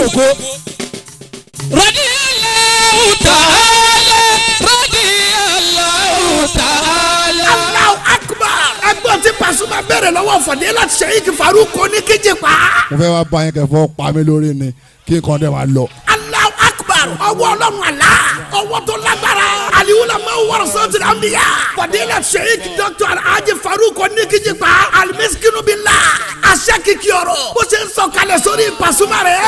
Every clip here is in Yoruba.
dògo. Radiyallahu ta'ala radiyallahu ta'ala. Allahu akbar. ẹgbọ́n tí Pasuma bẹ̀rẹ̀ lọ́wọ́ Fadila Sheikh Farouk Oníkíjìpá. mo fẹ́ wá bá yín kẹfọ́ pa mí lórí ni kí nǹkan dẹ̀ máa lọ. Allahu akbar. ọwọ́ ọlọ́run àlá ọwọ́ tó lágbára. al-ulama warasatul anbiya. Fadila Sheikh Dr. Alhaji Farouk Oníkíjìpá al-miskinu billah. àṣẹ kìkì ọ̀rọ̀ bó ṣe ń sọ̀kalẹ̀ sórí Pasuma rẹ̀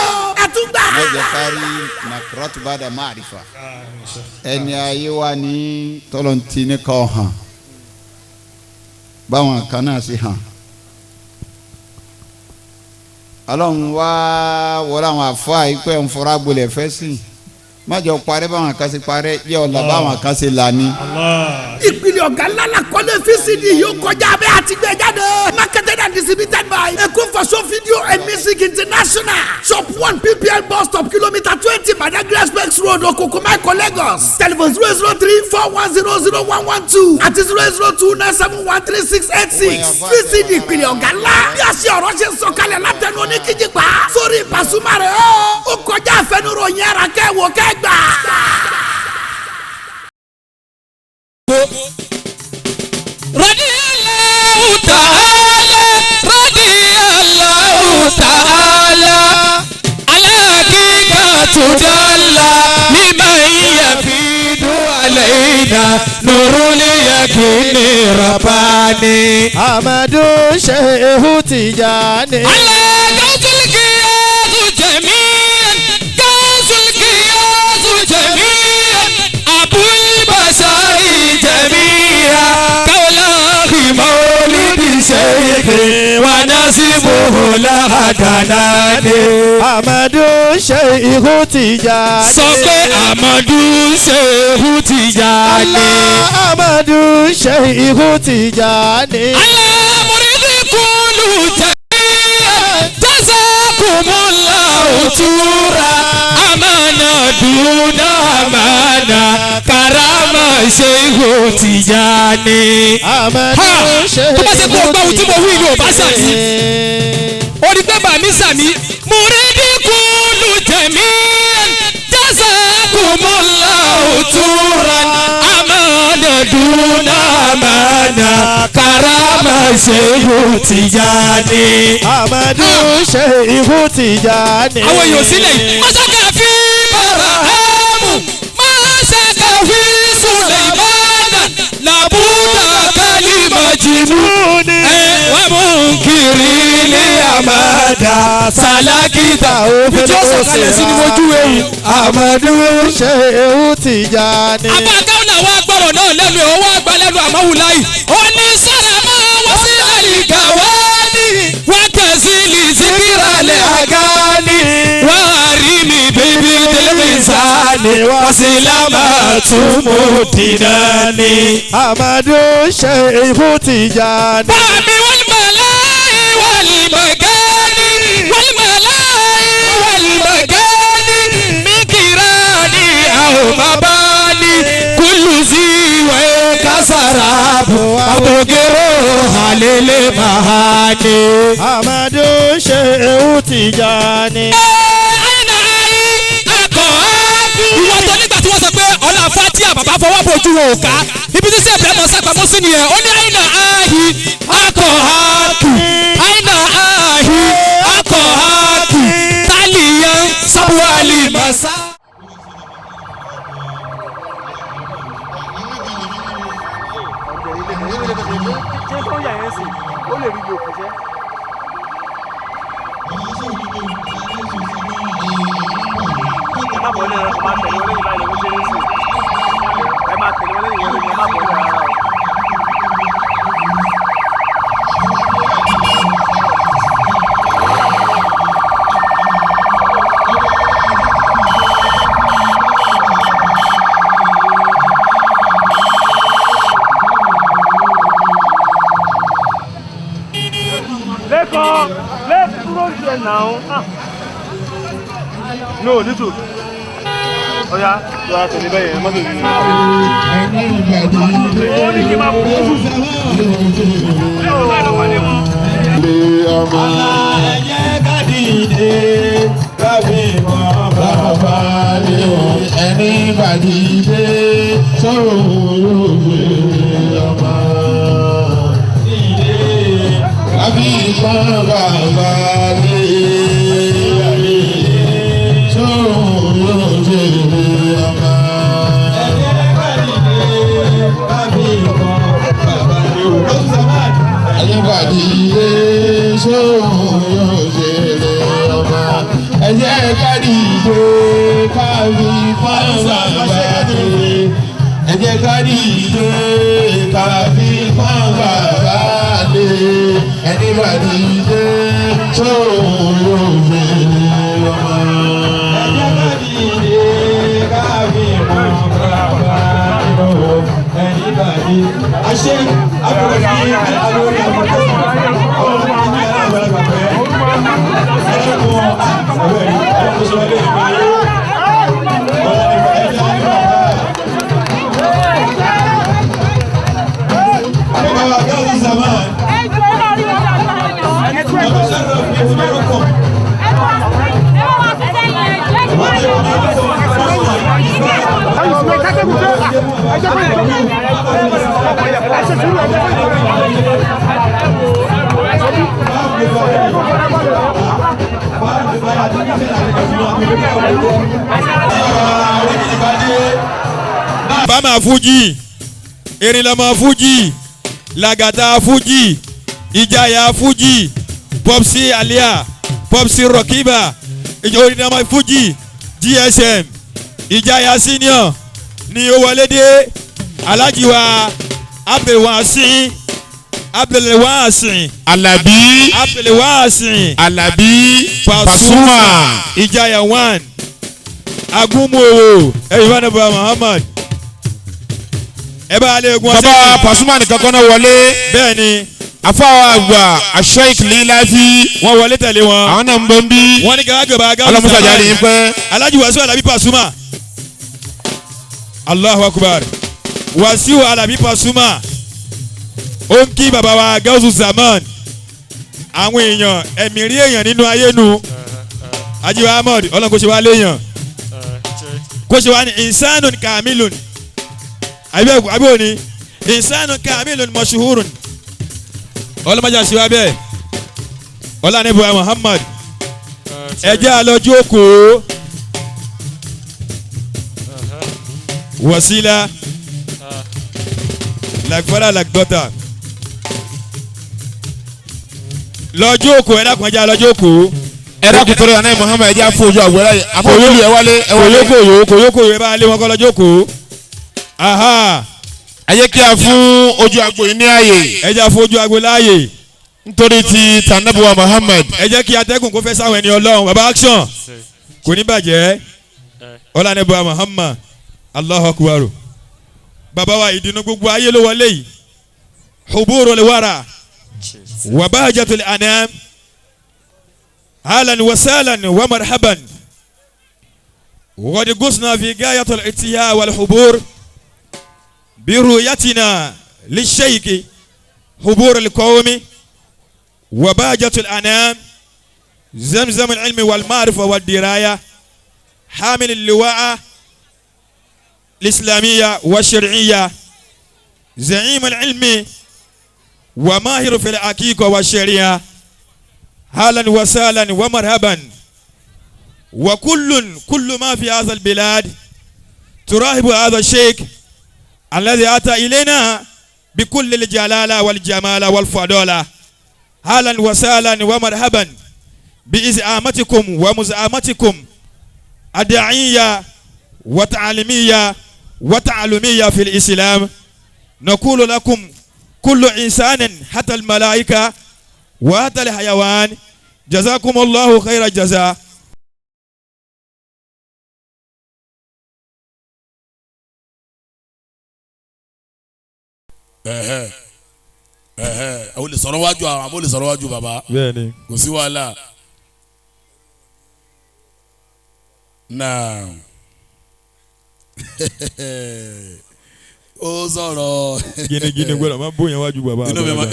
ẹ tún gbà. ọjà kárí nàkúrọ́tù bá dà máa rí fa ẹni ayé wa ní tọ́lọ́ntì ní kọ́ hàn báwọn kan náà sì hàn ọlọ́run wá wọlé àwọn àfọ àìpẹ́ ńfọ́ra gbolẹ̀ fẹ́ sí májọ parẹ́ báwọn kan ṣe parẹ́ yẹ ọ̀la báwọn kan ṣe là ní. ìpìlẹ̀ ọ̀gá ńlá la kọ́lé VCD yóò kọjá abẹ́ àti gbé jáde. marketed and distributed by Eko Fashion Video and Music International. shop 1 PPL bus stop kilometre 20 Badagry Express Road Okoko Maiko Lagos. telephone 003-410-0112 àti 002-971-3686. VCD ìpìlẹ̀ ọ̀gá ńlá bí a ṣe ọ̀rọ̀ ṣe sọ̀kalẹ̀ látẹnu Oníkíjìpá sórí Pasuma rẹ̀ ó kọjá àfẹnuròyìn ẹ̀rà kẹ́wò kẹ́gbà. Radiyallahu ta'ala radiyallahu ta'ala alaqika tudalla liman yafidu alayna nurul yakini rabbani Amadu Shehu Tijani. alaqatul qiyadu jami'an qasul qiyadu jami'an abul basari jami'a wa nasibuhu lahadanani. Amadu Shehu Tijani. sọ pé Amadu Shehu Tijani. Amadu Shehu Tijani. alamuridi kulu jamiya jazakumullahu tura amana duna amana karama Shehu Tijani. Amadu Shehu tó bá ṣe kó o gbọ́ ohun tí mo wí ni ò bá ṣàyí. orí pé bàmí sàmí. muridi kulu jamiyan jazakumullahu turan amana duna amana karama Shehu Tijani. Amadu Shehu Tijani. àwọn èèyàn sílẹ̀ yìí. masaka fi barahamu masaka fi suleimana labuda kalima jinuni wa munkiri li amada salakita òfin ìjọ sọ̀kalẹ̀ sí ni mojú ewu. Amadu Shehu Tijani. abagawo làwọn agbọ̀rọ̀ náà lẹ́nu ẹ̀ wọ́n àgbà lẹ́nu àmọ́wùláyì. ó ní sára máa wá sí àlìkà wá ní wá kẹ̀sí lì síkírà lẹ̀ àgáni. wá rí mi bíbí tẹlifíṣàní wá sí lámà túmọ̀ dínání. Amadu Shehu Tijani. bàmí wal malai wal magani wal malai wal magani mikirani aw mabani kullu ziwa kasarabu abogero halele mahani. Amadu Shehu Tijani. ìwọ tó nígbà tí wọ́n sọ pé ọ̀la fatia bàbá fọwọ́ bojú wọn ò ká ibi tí sèpè mọ̀ sápamọ́ sí nìyẹn ó ní àyìnà áhì akọ̀ hákì àyìnà áhì akọ̀ hákì tálíyàn sábúwálì màsá. Let's close there now. No, little. Oh yeah, you have to be there. I'm not doing it. Oh, balẹ̀ o ẹni bàdìdé sọ̀rọ̀ yóò gbé ọmọ. Àbí kan bàbá lé sọ̀rọ̀ yóò gbé ọmọ. Àyẹ̀bàdìdé sọ̀rọ̀ yóò gbé ọmọ. Ẹ jẹ́ ká dìde ká fi fún bàbá lé. Ẹ jẹ́ ká dìde ká fi fún bàbá lé. Ẹni bá dìde sọ̀rọ̀ yóò gbé ọmọ. Ẹ jẹ́ ká dìde ká fi fún bàbá lé. Ẹni bá dìde. Àṣẹ àbúrò ní àlórí àbúrò Bama Fuji, Erinlama Fuji, Lagata Fuji, Ijaya Fuji, Popsi Alia, Popsi Rokiba, Erinlama Fuji, GSM, Ijaya Senior, ni ó wọlé dé, Alhaji wa Abdulwasin, Abdulwasin, Alabi, Abdulwasin, Alabi, Pasuma, Ijaya 1, Agumowo, Eyvanaba Muhammad. Ẹ bá alẹ́ egun ọ̀sẹ̀. Bàbá Pasuma nìkan kan náà wọlé. Bẹ́ẹ̀ni. Afáwọn àgbà Sheikh Lilafi. Wọ́n wọlé tẹ̀lé wọn. Àwọn náà ń bọ́ ń bí. Wọ́n ní gàgà bá gàgà. Ọlọ́mùsà jáde yín pẹ́. Alhaji Wasiu Alabi Pasuma. Allahu Akbar. Wasiu Alabi Pasuma. Ó ń kí bàbá wa Gawsu Zaman. Àwọn èèyàn ẹ̀mí rí èèyàn nínú ayé nu. Ajiwa Ahmad Ọlọ́run kò ṣe wá léèyàn. Kò ṣe wá ní insanun kamilun. Àbí òní insanu kamilun mashhurun ọlọ́mọdé àṣìwá bẹ́ẹ̀ ọlọ́nibuwa Muhammad ẹjẹ́ alọ́jú òkú wasila like father like daughter lọ́jú òkú ẹ̀dá kan jẹ́ alọ́jú òkú. Ẹ̀dá kùtùrọ̀ yàrá Muhammad ẹ̀jẹ̀ àfọ̀jọ́ àgbẹ̀rẹ̀ yìí àfọ̀jọ́ ẹ̀ wálé kòyókòyó ẹ bá lé wọn kọ́ lọ́jú òkú. Aha. Ayé kí a fún ojú agbo yìí ní ààyè. Ẹ jẹ́ fún ojú agbo láàyè. Nítorí ti tànàbùwà Muhammad. Ẹ jẹ́ kí atẹ́gùn kó fẹ́ sáwọn ẹni Ọlọ́run baba action kò ní bàjẹ́ ọlànàbùwà Muhammad Allahu Akbar. Bàbá wa ìdùnnú gbogbo ayé ló wọlé yìí. Huburul wara wa bahjatul anam. Ahlan wa sahlan wa marhaban. وقد قصنا في غاية الاتياء والحبور برؤيتنا للشيخ حبور القوم وبهجة الأنام زمزم العلم والمعرفة والدراية حامل اللواء الإسلامية والشرعية زعيم العلم وماهر في الحقيقة والشريعة أهلا وسهلا ومرحبا وكل ما في هذا البلاد تراهب هذا الشيخ الذي أتى إلينا بكل الجلالة والجمال والفضالة. أهلا وسهلا ومرحبا بإزعامتكم ومزعامتكم الداعية وتعليمية وتعلمية في الإسلام. نقول لكم كل إنسان حتى الملائكة وحتى الحيوان جزاكم الله خير الجزاء. àwọn olè sọ̀rọ̀ wájú àwọn olè sọ̀rọ̀ wájú bàbá kò sí wàhálà náà ó sọ̀rọ̀ gínígíní gbọ́dọ̀ máa bóyá wájú bàbá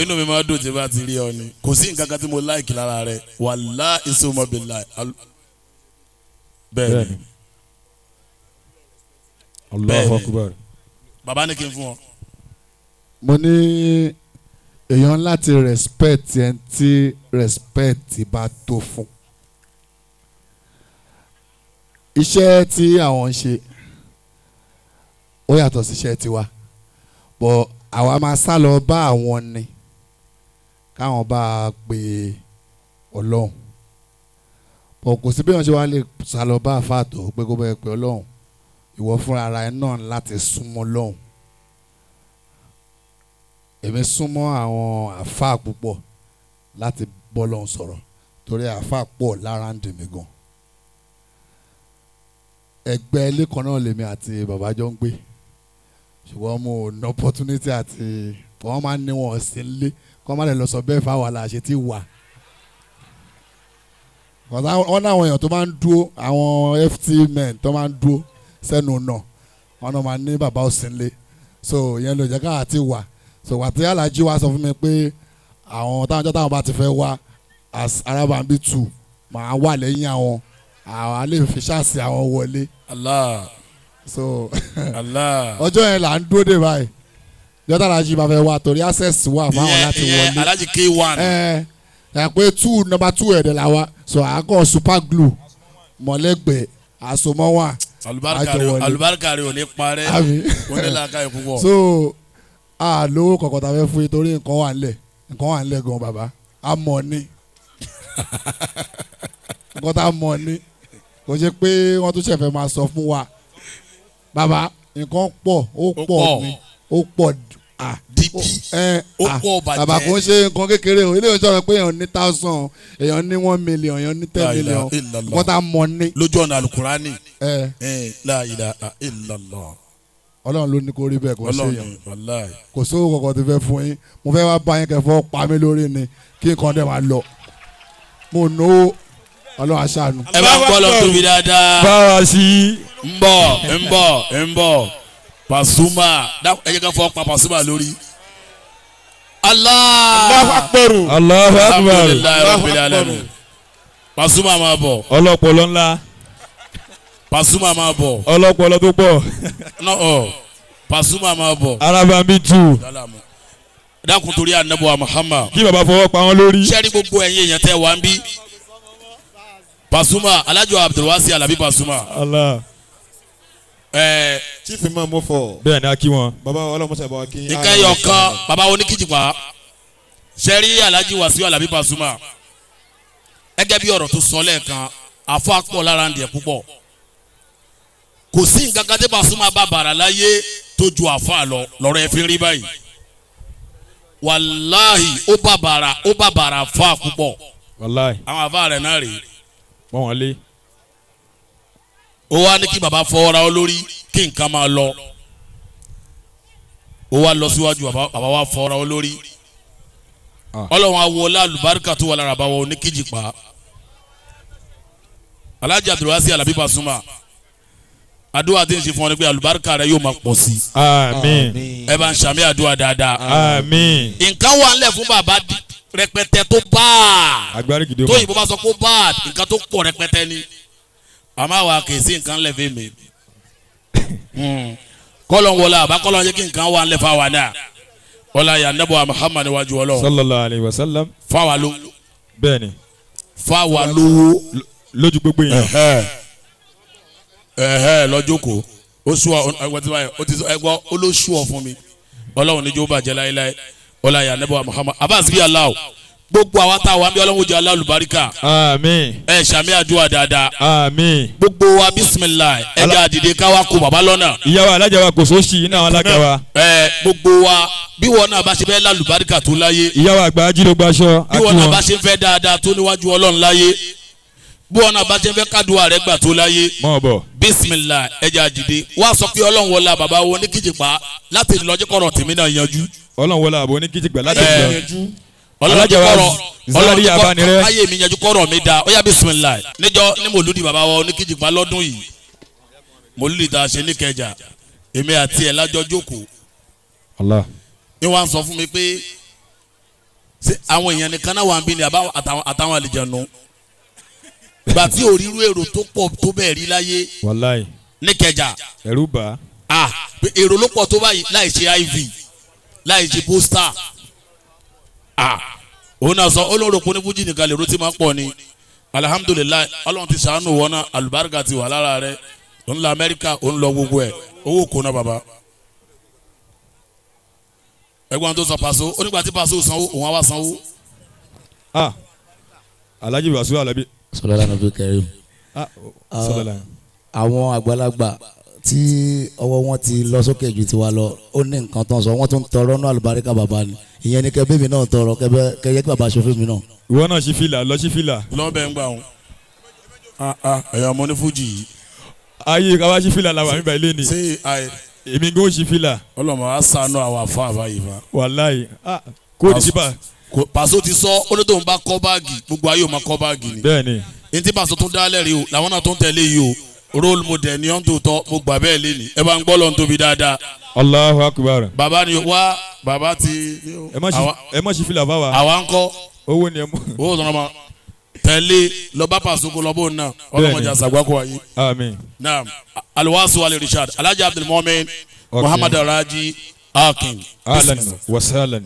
inú mi máa dùn tí bá ti rí ọ ni kò sí nǹkan kan tí mo láìkì lára rẹ wàlá ìsọmọbìlà bẹ́ẹ̀ ni Allahu Akbar. bàbá ní kí n fún ọ. mo ní èèyàn láti respect ẹni tí respect bá tó fún. iṣẹ́ tí àwọn ń ṣe ó yàtọ̀ sí iṣẹ́ tiwa bọ̀ àwa máa sá lọ bá àwọn ni káwọn bá a pè ọlọ́run bọ̀ kò sí bí wọ́n ṣe wá lè sá lọ bá àfáàtò pé kó bẹ́ẹ̀ pé ọlọ́run ìwọ fúnra ara ẹ náà láti súnmọ́ lọ́hùn. èmi súnmọ́ àwọn àfáà púpọ̀ láti bọ́ lọ́hùn sọ̀rọ̀ torí àfáà pọ̀ lára ń dèmí gan. ẹgbẹ́ ilé kan náà lèmi àti bàbá jọ ń gbé ṣùgbọ́n mo ò ní opportunity àti wọ́n máa ń ní wọn sí ilé kọ́ má lè lọ sọ bẹ́ẹ̀ fáwọn aláṣẹ tí wà. wọ́n ní àwọn èèyàn tó máa ń dúró àwọn FT men tó máa ń dúró sẹ́nu náà wọn náà máa ní bàbá òsínlé so ìyẹn ló jẹ́ ká àti wà so wà tí alájí wa sọ fún mi pé àwọn táwọn ọjọ́ táwọn bá ti fẹ́ wá as Arabambi 2 máa wà lẹ́yìn àwọn lè fi ṣáàsì àwọn wọlé. Allah. so Allah. ọjọ́ yẹn là ń dúró dè báyìí ọjọ́ táwọn alájí bá fẹ́ wá torí access wà fáwọn láti wọlé. alájí K1. ẹ pé number 2 ẹ̀dẹ̀ là wá so àkọ́ super glue mọ̀lẹ́gbẹ̀ẹ́ àsomọ́wà alubarika rẹ ò ní parẹ́ wọn ní làákàyè púpọ̀. so lówó kọ̀kọ́ ta fẹ́ fún yín torí nǹkan wà nílẹ̀ gan bàbá a mọ̀ ni nǹkan tá a mọ̀ ni kò ṣe pé wọ́n tún ṣẹ̀fẹ̀ máa sọ fún wa bàbá nǹkan pọ̀ ó pọ̀ ni ó pọ̀ dípì ó pọ̀ bàjẹ́ bàbá kò ń ṣe nǹkan kékeré o ilé ìjọba pé èèyàn ní 1,000 èèyàn ní 1 million èèyàn ní 10 million nǹkan tá a mọ̀ ni. lójú ọ̀nà alukurani la ilaha illallah. ọlọ́run ló ní kó rí bẹ́ẹ̀ kó ṣe yàn kò sówó kọ̀ọ̀kan tó fẹ́ fún yín mo fẹ́ wá bá yín kẹfọ́ pa mí lórí ni kí nǹkan dẹ̀ máa lọ mo náwó ọlọ́run aṣáánu. ẹ bá ń gbọ́ lọ tóbi dáadáa. báwa sí. ń bọ̀ Pasuma ẹ jẹ́ ká fọ́ pa Pasuma lórí. Allahu Akbar. Allahu Akbar. Alhamdulillahi Rabbil alamin. Pasuma máa bọ̀. ọlọ́pọlọ ńlá. Pasuma máa bọ̀. ọlọ́pọlọ tó pọ̀. Pasuma máa bọ̀. Arabambi 2. dákun torí anabu Muhammad. kí baba fọwọ́ pa wọn lórí. sẹ́ni gbogbo ẹ̀yin èèyàn tẹ́ wá ń bí. Pasuma Alhaji Abdulwasi Alabi Pasuma. Allah. chief imam mo fọ. bẹ́ẹ̀ ni a kí wọn. baba ọlọmọsẹ bá wa kí. ìkẹyọ kan baba oníkìjìpá sẹ́rí Alhaji Wasiu Alabi Pasuma ẹgẹ́ bí ọ̀rọ̀ tó sọ lẹ́ẹ̀kan àfọ àpọ̀ lára ń diẹ púpọ̀ kò sí nǹkan kan tí Pasuma bá bàrà láyé tó ju àfọ lọ lọ́rọ̀ ẹ fi rí báyìí wàláhì ó bá bàrà àfọ púpọ̀ wàláhì àwọn àfọ rẹ̀ náà rèé wọ́n wọ́n lé. ó wá ní kí baba fọwọ́ra ọ lórí kí nǹkan máa lọ ó wá lọ síwájú baba wa fọwọ́ra ọ lórí ọlọ́run awọlá alùbáríkà tó wà lára bá wọn ní kíjìpá Alhaji Abdulwasi Alabi Pasuma àdúrà tí ń ṣe fún ọ ní pé alùbáríkà rẹ yóò máa pọ̀ sí. àmín. ẹ bá ń ṣàmì àdúrà dáadáa. àmín. nǹkan wà ńlẹ̀ fún bàbá rẹpẹtẹ tó bá agbárí gidi o. tó yìnbó bá sọ pé bá nǹkan tó pọ̀ rẹpẹtẹ ni àmọ́ àwa kì í sí nǹkan lẹ̀ fẹ́ mi kọ́lọ̀ ń wọlé àbá kọ́lọ̀ ń yẹ kí nǹkan wà ńlẹ̀ fáwa náà wọlé ya nebo Muhammad wájú ọlọ́run. sallallahu alayhi wa sallam. fáwa ló. bẹ́ẹ̀ni. fáwa lówó. lójú gbogbo yẹn. lọ́jọ́ kó o sùn ọ ti sọ ẹgbọ́ olóṣù ọ fún mi ọlọ́run níjó bàjẹ́ láéláé wọlé ya nebo Muhammad abas bí aláwọ̀ gbogbo àwa tá a wà ń bí ọlọ́run jẹ́ alálùbáríkà. àmín. ẹ ṣàmì àdúrà dáadáa. àmín. gbogbo wa bisimilayi ẹ jẹ́ àdìde káwa kó baba lọ́nà. ìyàwó alájà wa kò sóòsì iná alága wa. gbogbo wa bí wọn náà bá ṣe fẹ́ lálùbáríkà tó láyé. ìyàwó àgbà ajílò gbaṣọ. bí wọn náà bá ṣe fẹ́ dáadáa tó níwájú ọlọ́run láyé. bí wọn náà bá ṣe fẹ́ kádùá rẹ̀ gbà tó láyé. mọ̀ bọ̀. bisimilayi ẹ jẹ́ àdìde wá sọ pé ọlọ́run wọlé baba wọn ní kíjìpá láti lọ́jọ́ kọ̀rọ̀ tèmi náà yanjú. ọlọ́run wọlé àbò ní kíjìpá láti yanjú. alájà wa zari abanirẹ. ayé mi yanjú kọ̀rọ̀ mi da ó yá bisimilayi níjọ́ ní mòlúdi baba wa oníkíjìpá lọ́dún yìí mòlúdi tá a ṣe ní Kẹjà èmi àti ẹ̀ lájọ jókòó. Allah. ní wọ́n sọ fún mi pé ṣé àwọn èèyàn nìkan náà wà ń bí ni àtàwọn àlejànú ìgbà tí òrírú èrò tó pọ̀ tó bẹ́ẹ̀ rí láyé wàláì ní Kẹjà ẹ̀rù bà. èrò ló pọ̀ tó báyìí láì ṣe iv láì ṣe pósítà òun náà sọ olórí òpó ní fújì nìkan lèrò tí máa pọ̀ ni alihamudulilayi ọlọ́run ti ṣàánú wọn náà alùbáríkà ti wà lára rẹ òun lọ amẹ́ríkà òun lọ gbogbo ẹ̀ owó kò ná bàbá ẹ̀gbọ́n tó sọ Paso onígbà tí Paso sanwó òun á wá sanwó. Alhaji Wasiu Alabi. sọlá nàbí kẹrin. àwọn àgbàlagbà tí ọwọ́ wọn ti lọ sókè ju tiwa lọ ó ní nǹkan tán sọ wọ́n tún tọrọ náà àlùbáríkà bàbá ni ìyẹn ni kẹbí mi náà tọrọ kẹyẹ kí bàbá aṣòfin mi náà. ìwọ náà ṣí fìlà lọ ṣí fìlà. lọ́bẹ̀ ń gbà wọn ẹ̀yà ọmọ ní fújì yìí. ayé káwá ṣí fìlà làwọn àmì báyìí lé ní. ṣé ayé. èmi gbọ́ ṣí fìlà. ọlọ́mọ á sànú àwọn àfa àbáyé fa. wàláyé kóòdù síbà. Paso ti sọ ó ní tóun bá kọ́ báàgì gbogbo ayé ò máa kọ́ báàgì ni. bẹ́ẹ̀ni. ní tí Paso tún dálẹ̀ rí o làwọn náà tún tẹ̀lé yìí o role model ni ọ́n tó tọ́ mo gbà bẹ́ẹ̀ lé ní ẹ bá ń gbọ́ lọ́n tóbi dáadáa. Allahu Akbar. bàbá ni wá bàbá ti. ẹ má ṣí fìlà fáwa. àwa ń kọ́. owó ni ẹ mú. owó sọ̀rọ̀ ma tẹ̀lé lọ́ba Paso kó lọ́bọ̀ náà ọlọ́mọdé àṣàgbákò ayé. àmín. naam Alwasu Ali Rishad Alhaji Abdulmumin Muhammad Raji Akin. ahlan wa sahlan.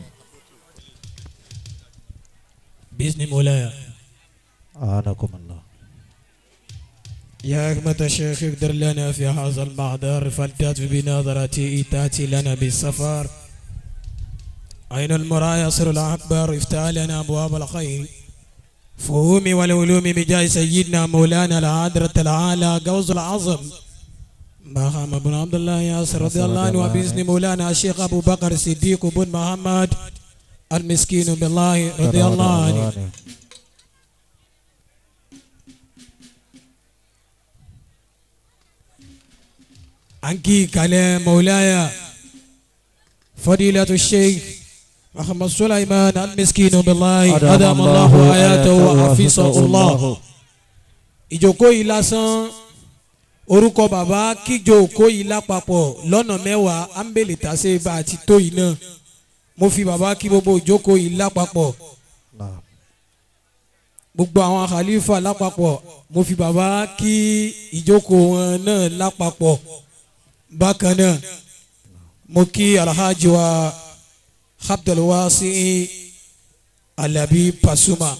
بإذن مولاي أعانكم الله. يا أحمد الشيخ اقدر لنا في هذا المحضر فلتأت بنظرتي تأتي لنا بالسفر أين المرايصر الأكبر افتح لنا أبواب الخير فهوم والعلوم بجاه سيدنا مولانا العادرة العالى قوز العظم محمد بن عبد الله ياسر رضي الله عنه وبإذن مولانا الشيخ أبو بكر الصديق بن محمد المسكين بالله رضي الله عنه. عنكي كلام مولاي فضيلة الشيخ محمد سليمان المسكين بالله أدام الله آياته وحفظه الله. ìjókòó yìí lásán orúkọ bàbá kíjókòó yìí lápapọ̀ lọ́nà mẹ́wàá ámbélé tàṣe bá àti tó yìí náà mo fi bàbá kí gbogbo ìjókòó yìí lápapọ̀ gbogbo àwọn khalifa lápapọ̀ mo fi bàbá kí ìjókòó wọn náà lápapọ̀ bákan náà mo kí alhaji wa Abdulwasi Alabi Pasuma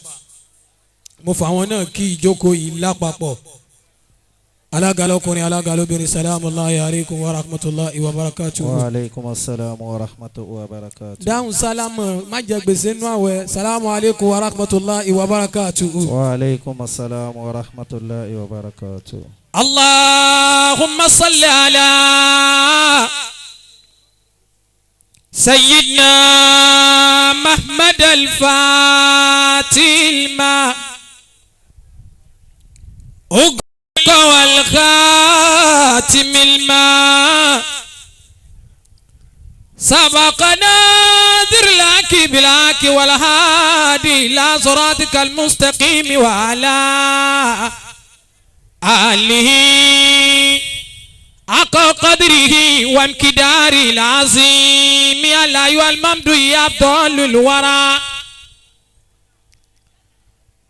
mo fa àwọn náà kí ìjókòó yìí lápapọ̀ alága lọ́kùnrin alága lóbìnrin salamullahi aleykum wa rahmatulahi wa barakatuhu. wa aleykum asalaam wa rahmatulahi wa barakatuhu. dáhùn sálámù má jẹ gbèsè nínú àwẹ̀ salamu aleykum wa rahmatulahi wa barakatuhu. wa aleykum asalaam wa rahmatulahi wa barakatuhu. allahumma salli ala sayyidina Muhammad al-Fatima. والخاتم الماء سبقنا ذر لك بلاك والهادي إلى صراطك المستقيم وعلى آله حق قدره وانكدار العظيم يا أيها الممدوح يا أفضل الورى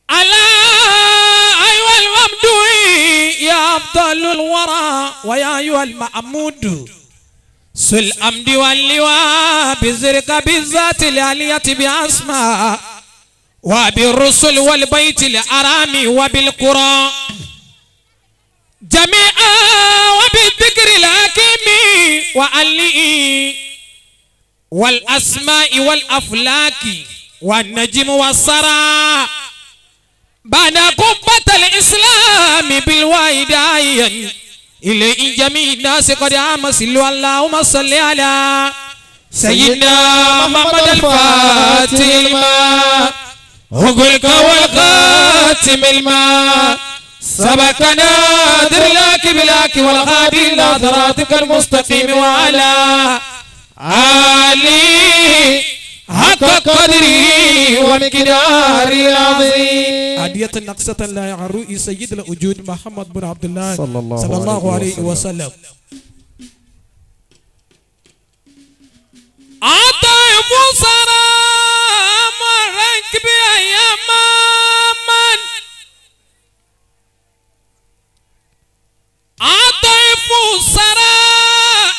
على أيها الممدوح يا أفضل الورى ويا أيها المعمود سل أمد واللواء بزرق بالذات العلية بأسماء وبالرسل والبيت الأرام وبالقرى جميعا وبالذكر الحكيم وعلي والأسماء والأفلاك والنجم والسرى بعد قبة الإسلام بالوالدين إلى جميع الناس قد عمسلوا اللهم صل على سيدنا محمد الفاتح الماء وقلك والخاتم الماء سبقنا درلاك بلاك والغادي إلى صراطك المستقيم وعلى آله حق قدره ومقداره العظيم. هدية نقصة لا يعرو سيد الوجود محمد بن عبد الله صلى الله عليه وسلم. عطيف سلام ركب يا مامن عطيف سلام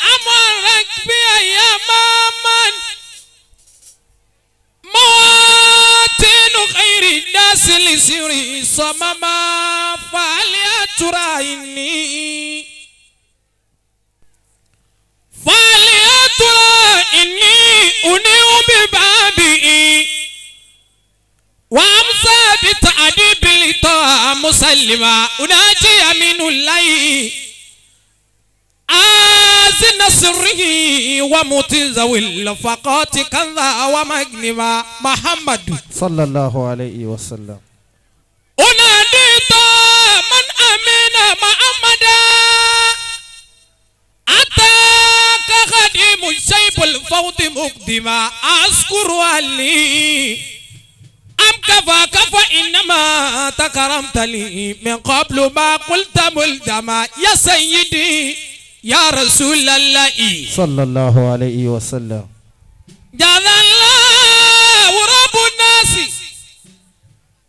إني فليترى إني أنيء ببابي وأمسى بتأديب لطه مسلما أناجي من الله آزن سره ومتزوي الفقات كذا ومجنما محمد صلى الله عليه وسلم. أناديت من أمين محمدا أتاك خديم الشيب الفوض مقدما أذكر علي أم كفاك فإنما تكرمت لي من قبل ما قلت ملزما يا سيدي يا رسول الله صلى الله عليه وسلم. جعل الله رب الناس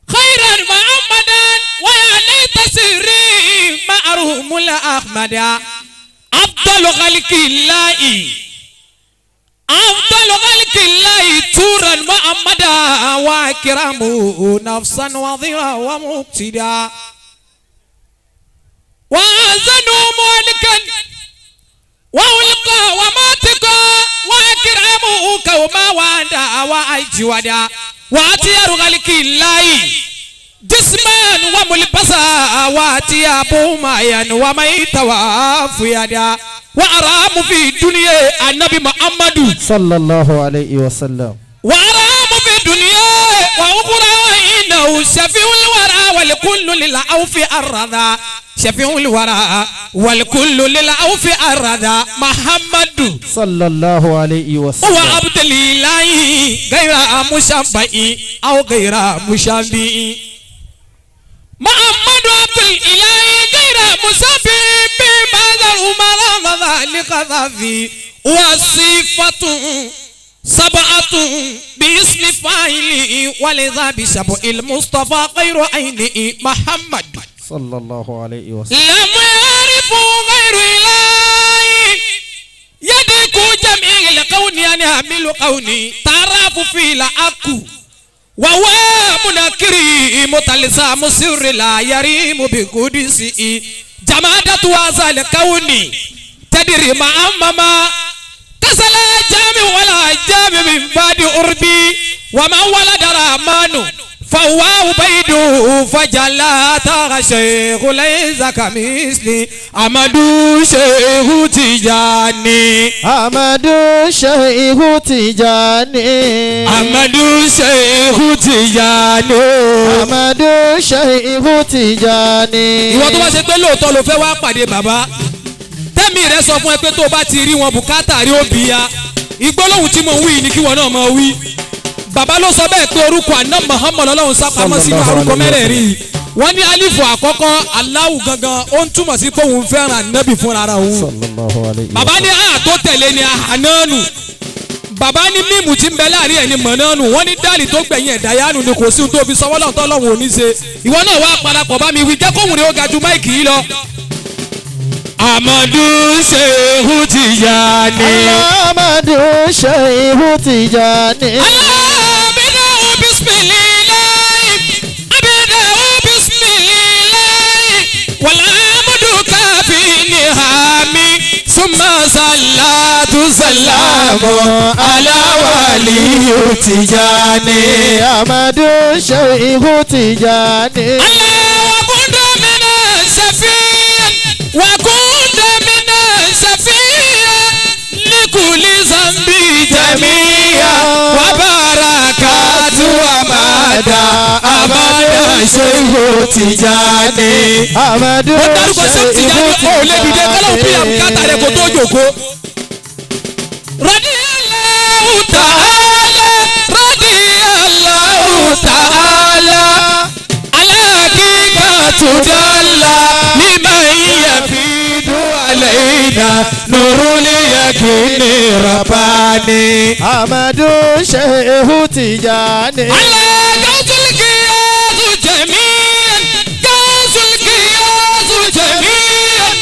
خيرا محمدا ويا ليت سري معروم الأحمد أفضل خلق الله أفضل خلق الله تورا محمدا وأكرمه نفسا وظيرا ومقتدا وأحسنه مالكا وألقى وماتقا وأكرمه كوما وعدا وأجودا وأطير خلق الله جسما وملبسا وأطيب مايا وميتا وفيدا وأرام في الدنيا النبي محمد صلى الله عليه وسلم. وأرام في الدنيا وأخرى إنه شفيع الورى والكل للعوف الرضا شفيع الورى والكل للعوف الرضا محمد صلى الله عليه وسلم. هو عبد الله غير مشبه أو غير مشابه محمد عبد الإله غير مشبه بماذا الأمر ذلك ذافي وصفة سبعة باسم فاعله ولذا بشبه المصطفى غير عينه محمد صلى الله عليه وسلم. لم يعرفوا غير إله يدرك جميع الكون يعني عمل كوني تعرف في الأكو وهو منكري متلسام سر لا يريم بقدسه جمادة هذا الكون تدري ما أمما كسل جامع ولا جامع من بعد أربي ومن ولد رحمن فهو عبيد فجلا تغى شيخ ليس كمثلي أحمد شيخ تجاني أحمد شيخ تجاني أحمد شيخ تجاني أحمد شيخ تجاني. ìwọ tó bá ṣe pé lóòótọ́ ló fẹ́ wá pàdé bàbá tẹ́mi rẹ sọ fún ẹ pé tó bá ti rí wọn bùkátà rí òbí ya ìgbólóhùn tí mo wí ni kí wọn náà máa wí. bàbá ló sọ bẹ́ẹ̀ pé orúkọ àná Muhammad ọlọ́run sápamọ́ sínú orúkọ mẹ́rẹ̀ẹ̀rin wọ́n ní alifu àkọ́kọ́ Allahu gangan ó ń túmọ̀ sí pé òun fẹ́ràn ànábì fúnra ara òun. bàbá ní àyà tó tẹ̀lé ni àhánánu bàbá ní mímù tí ń bẹ láàrin ẹ̀ ní mọ̀nánù wọ́n ní dáàlì tó gbẹ̀yìn ẹ̀dá yánu ni kò sí ohun tó fi sọ wọ́lọ́ tó lọ́wọ́ òní ṣe ìwọ náà wá parapọ̀ bá mi wí jẹ́ kóhùn ni ó ga ju máìkì yìí lọ. Amadu Shehu Tijani. Amadu Shehu Tijani. Abidahu bismillahi. Abidahu bismillahi. Wàlámùdù káfí ni hàmí. Summa salatu salamu ala waliyu Tijani. Amadu Shehu Tijani. Allah wa kunta mina shafi'an wa kunta mina shafi'an likuli zambi jami'a wa barakatu amada Shehu Tijani. Amadu Shehu Tijani. Kó tó jòkó. Radiyallahu ta'ala alakika tudalla liman yafidu alayna nurul yakini rabbani. Amadu Shehu Tijani. Gawsul Giyasu jami'an Gawsul Giyasu jami'an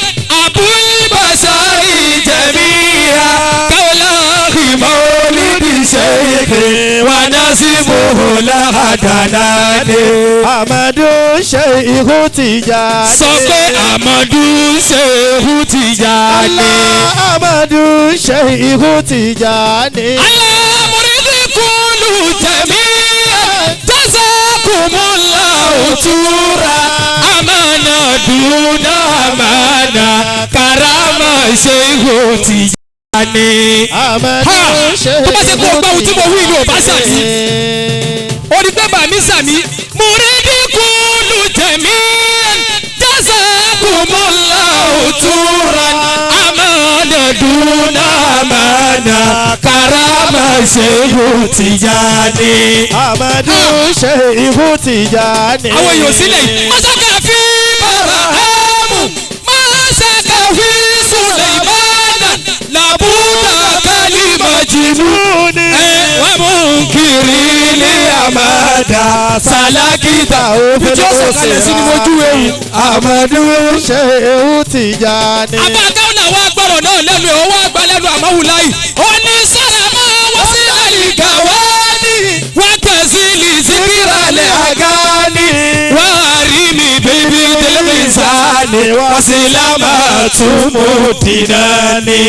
Abul Basari jami'an Kaulahi Maulidi Sheikh wa Nasir ismuhu lahadanani. Amadu Sheikh Tijani. sọ pé Amadu Sheikh Tijani. Amadu Sheikh Tijani. alamuridi kulu jami jazakumullahu tura amana duna amana karama Sheikh Tijani. Amadu Sheikh tó bá ṣe kó o gbọ́ ohun tí mo wí ni ò bá ṣàmì. orí pé bàmí sàmì muridi kulu jami jazakumullahu tura amana duna amana karama Sheikh Tijani. Amadu Sheikh Tijani. àwọn èèyàn sílẹ̀ yìí. masaka fi barahamu masaka fi suleimana labuda kalima jinuni wa munkiri li amada salakita òfin tí ó sọ̀kalẹ̀ sí ni mojú ewu. Amadu Sheikh Tijani. abákáwọn náà wá gbọ́rọ̀ náà lẹ́nu ẹ̀ owó àgbà lẹ́nu àmọ́wùláyì. ó ní sára máa wọ́n sí àlìkà wáání wọ́n kẹ̀sí lì síkírà lẹ́ àgáni wọ́n àrí mi bíbí tẹlifíṣàní wọ́n sì lámà túmọ̀ dínà ni.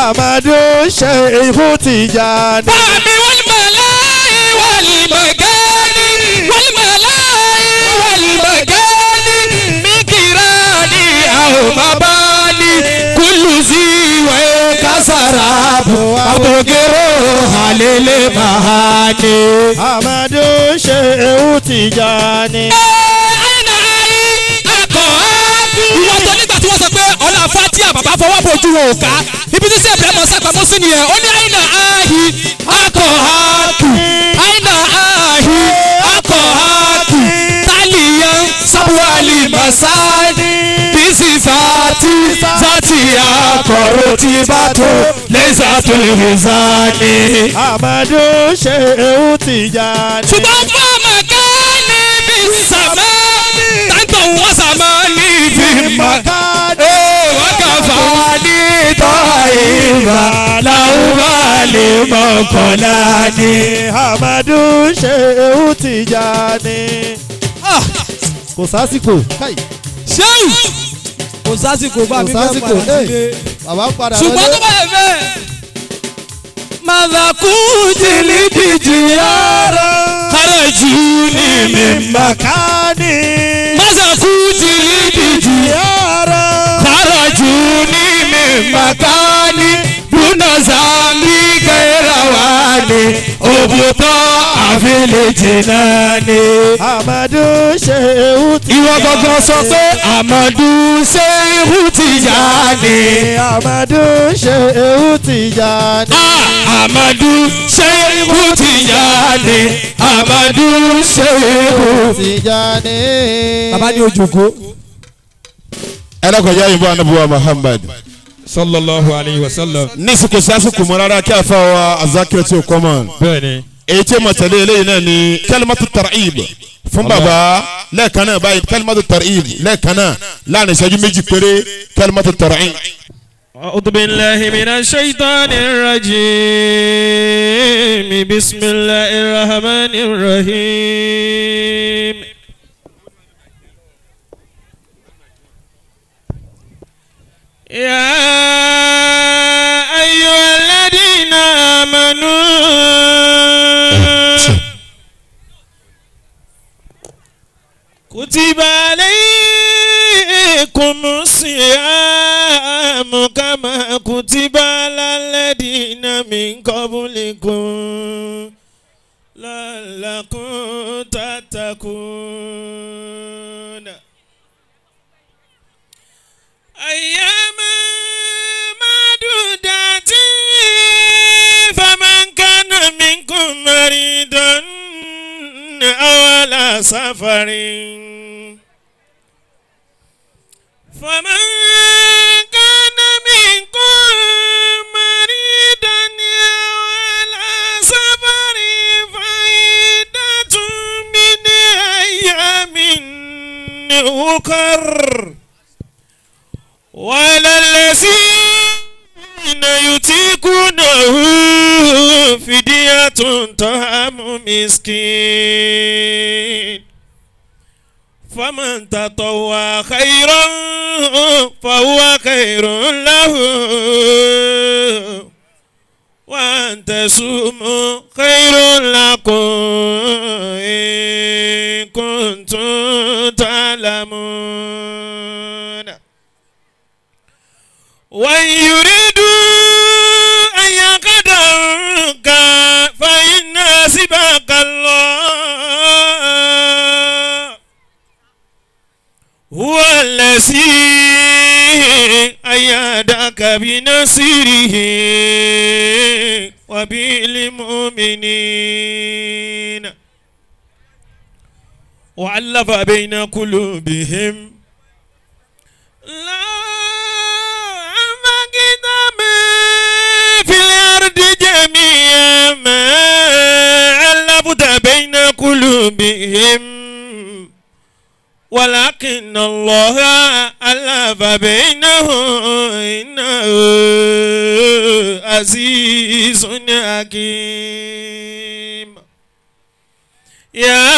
Amadu Sheikh Tijani. báàmì wọ́n mọ̀láyì wọ́n mọ̀gání wọ́n mọ̀láyì wọ́n mọ̀gání mí kìrá ni àwọn bàbá ni kúlù sí ìwé kásáràbù àbògèrò àlélè màhání. Amadu Sheikh Tijani. ìwọ tó nígbà tí wọ́n sọ pé ọ̀nà fatia bàbá fọwọ́ bojú wọn ò ká ibi tí sèpè mọ̀ sàpamọ́ sí nìyẹn ó ní àyìnà ààhì akọ̀ hákì àyìnà ààhì akọ̀ hákì tálíyàn sábúwálì masani bísí fati zati akọ̀rọ̀ tí bá tó lẹ́sà tó lè fi sáni. Amadu Sheikh Tijani. ṣùgbọ́n fún ọmọ kẹ́ni bí sàmẹ́ tàǹtọ̀ wọ́n sàmẹ́ ní ibi màkàdé wọ́n kà fà wá ní tọ́ ìbá làwọn bá lè mọ̀kànlá ni. Amadu Sheikh Tijani. Kò sásìkò. ṣéwù kò sásìkò bá mi fẹ́ padà sílé. Bàbá padà lọ́lé. ṣùgbọ́n tó bá yẹ fẹ́. Màdàkú jìlì dìjì yàrá. Kárẹ̀jù ni mi màkánì. Màdàkú jìlì dìjì yàrá. Kárẹ̀jù ni mi màkánì. Dúnà sàmì kẹ́rà wá ní. Òbútọ́ àfilè jìnnà ni. Amadu Sheikh Tijani. Ìwọ gbọ́dọ̀ sọ pé Amadu Sheikh Tijani. Amadu Sheikh Tijani. Amadu Sheikh Tijani. Amadu Sheikh Tijani. bàbá ní ojúkó. ẹ lọ́kọ̀ọ́jà yìí bọ́ anabuwa Muhammad sallallahu alayhi wa sallam. ní sìkò sásìkò mọ́ rárá kí a fa wa azakiro tí o kọ́ mọ́. bẹ́ẹ̀ni. èyí tí mo tẹ̀lé eléyìí náà ni kalimatu tar'ib fún baba lẹ́ẹ̀kan náà báyìí kalimatu tar'ib lẹ́ẹ̀kan náà láàrin ìṣẹ́jú méjì péré kalimatu tar'ib. أعوذ بالله من الشيطان الرجيم بسم الله الرحمن الرحيم يا أيها الذين آمنوا كتب عليكم الصيام كما كتب على الذين من قبلكم لعلكم تتقون أياما معدودات فمن كان منكم مريضا أو على سفر فمن كان منكم مريضا أو على سفر فعدة من أيام أخر وعلى الذين يطيقونه فدية طعام مسكين فمن تطوع خيرا فهو خير له وأن تصوموا خير لكم إن كنتم تعلمون وإن يريدوا أن يقدروك فإن حسبك الله هو الذي أيدك بنصره وبالمؤمنين وألف بين قلوبهم لا أمكن ما في الأرض جميعا ما ألفت بين قلوبهم ولكن الله ألف بينهم إنه عزيز حكيم يا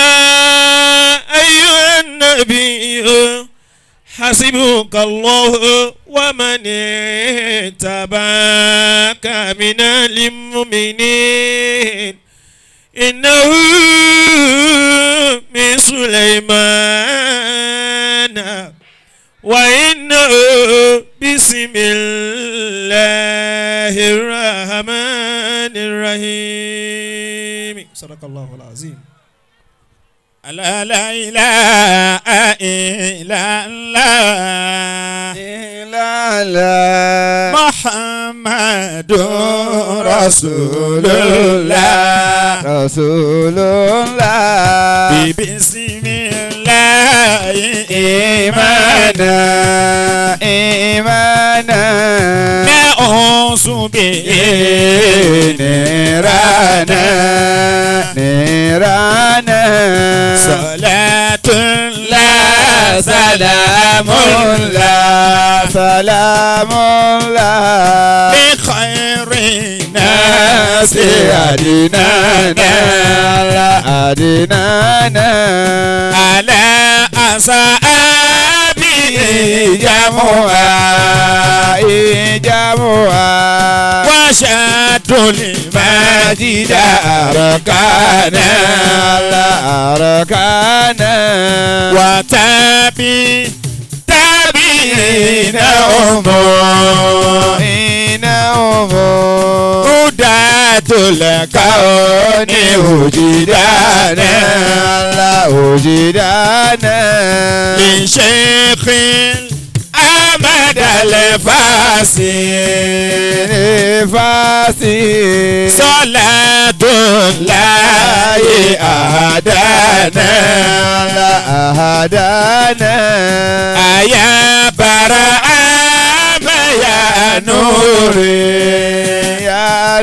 أيها النبي حسبك الله ومن اتبعك من المؤمنين إنه من سليمان وإنه بسم الله الرحمن الرحيم صدق الله العظيم لا لا إله إلا الله محمد رسول الله بسم الله إيمانا نعوذ به نيرانا صلاة الله سلام الله بخير الناس أدنانا على أصحابه جمعا وشهد المجد أركانا وتابعين هداة الكون وجدانا لشيخ أحمد الفاسي صلاة الله أهدانا يا برهام يا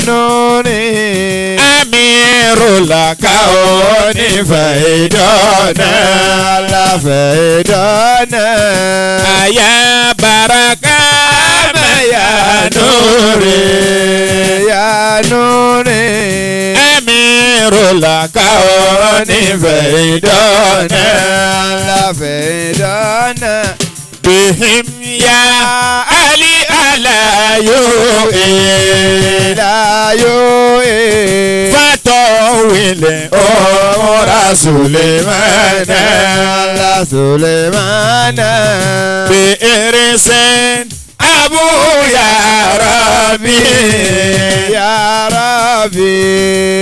نوري أمير الكون فيدانا يا بركام يا نوري أمير الكون فيدانا بهم يا علي على يوئي فطول أمر سليمان بإرسان أبو يا ربي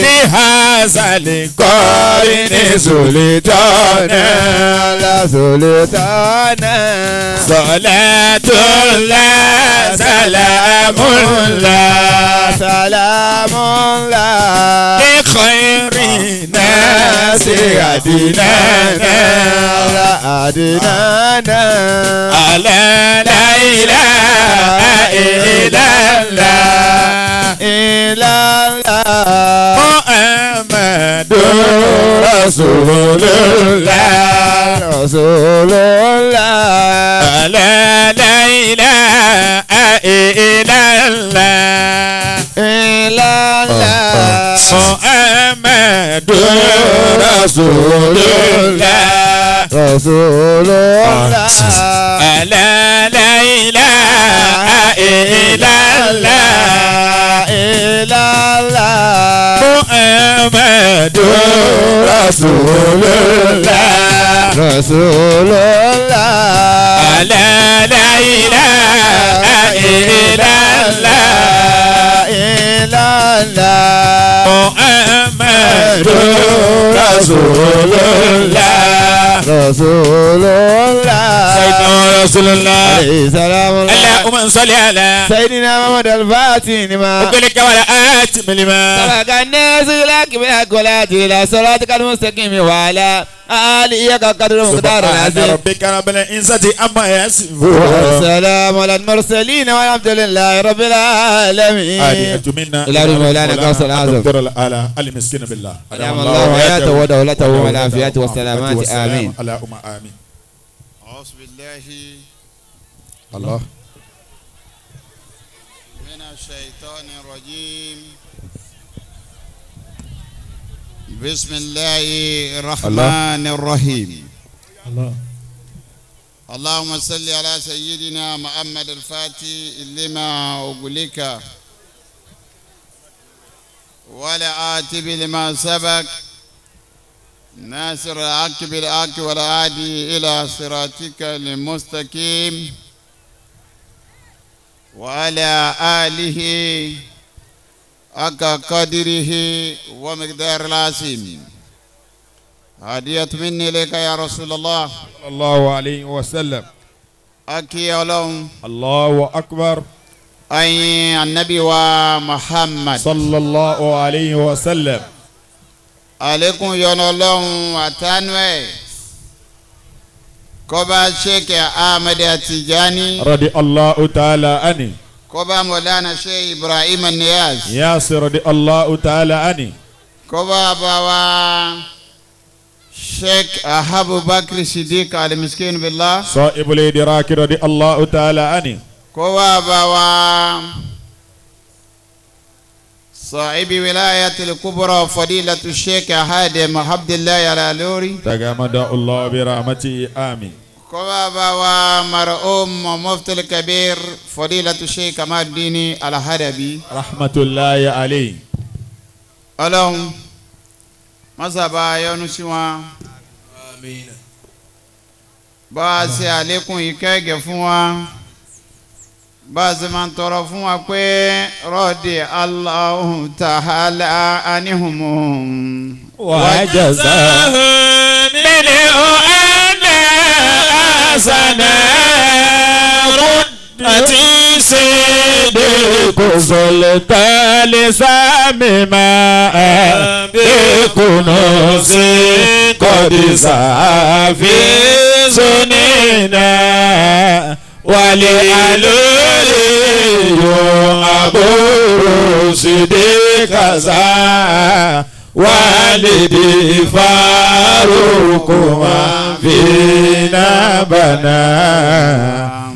لهذا القرن سلطانا صلاة الله سلام الله لخير الناس أدنانا على لا إله إلا الله محمد رسول الله لا إله إلا الله محمد Rasulullah. Rasulullah. La ilaha illallah. Muhammadur Rasulullah. Rasulullah. La ilaha illallah. Muhammadur Rasulullah. Rasulullah. Sayyidina Rasulullah. Alayhi salam. Allahumma salli ala Sayyidina Muhammad al-Fatih lima. وكلك ولا آتم لما سبق الناس لك بأكلات إلى صراطك المستقيم وعلى آله قدر مقدار سبحان العظيم. ربك رب العزة عما يصفون والسلام على المرسلين والحمد لله رب العالمين. آدي منا إلى مولانا قوس الأعظم. الدكتور الآلة المسكين بالله أدام الله حياته ودولته والعافية والسلامات آمين. اللهم آمين. أعوذ بالله الله من الشيطان الرجيم. بسم الله الرحمن الرحيم. اللهم صل على سيدنا محمد الفاتح لما أغلق ولا آتب لما سبق ناصر الحق بالحق والهادي إلى صراطك المستقيم وعلى آله حق قدره ومقدار العظيم. هدية مني لك يا رسول الله صلى الله عليه وسلم. أكي يولون الله أكبر. أي النبي ومحمد صلى الله عليه وسلم. عليكم يونولون وتنوي كوبا شيخ أحمد التجاني رضي الله تعالى عنه. كوبا مولانا شيخ إبراهيم النياز ياسر رضي الله تعالى عنه. كوبا بابا شيخ أبو بكر الصديق المسكين بالله صائب الإدراك رضي الله تعالى عنه. كوبا بابا صاحب ولاية الكبرى فضيلة الشيخ هادم عبد الله العلوري تغمد الله برحمته آمين. كوبا بابا مرحوم مفتي الكبير فضيلة الشيخ كمال الدين الحدبي رحمة الله عليه. Ọlọ́run masaba yọ́nú sí wọn. Àmín. Bá a ṣe àlékún ìkẹ́gẹ́ fún wa. Bá a ṣe máa ń tọrọ fún wa pé rọ́ọ̀dì Allahu ta'ala anihum. Wa jazahum minhu anna hasana ruddati sidiku sultani samima bikunusi kodisa fi sunina wali aluri yo aburu sidikaza walidi farukuma fina bana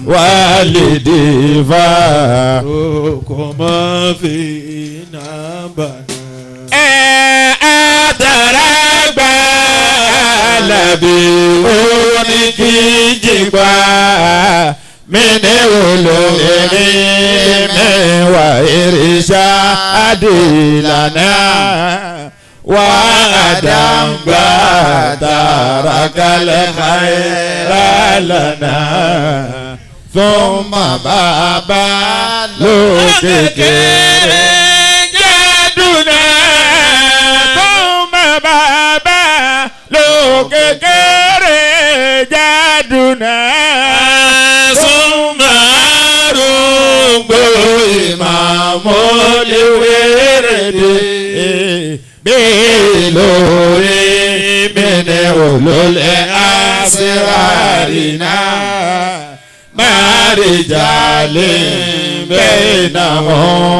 walidi farukuma fina bana. Adaragba labi onikijigba mene olórí mẹ́wàá irisha adilana wa adamba tarakale khaira lana thumma baba lókèkèrè jaduna thumma baba lókèkèrè jaduna. Moliwirede bilori mene olole asirarina marijale bainahum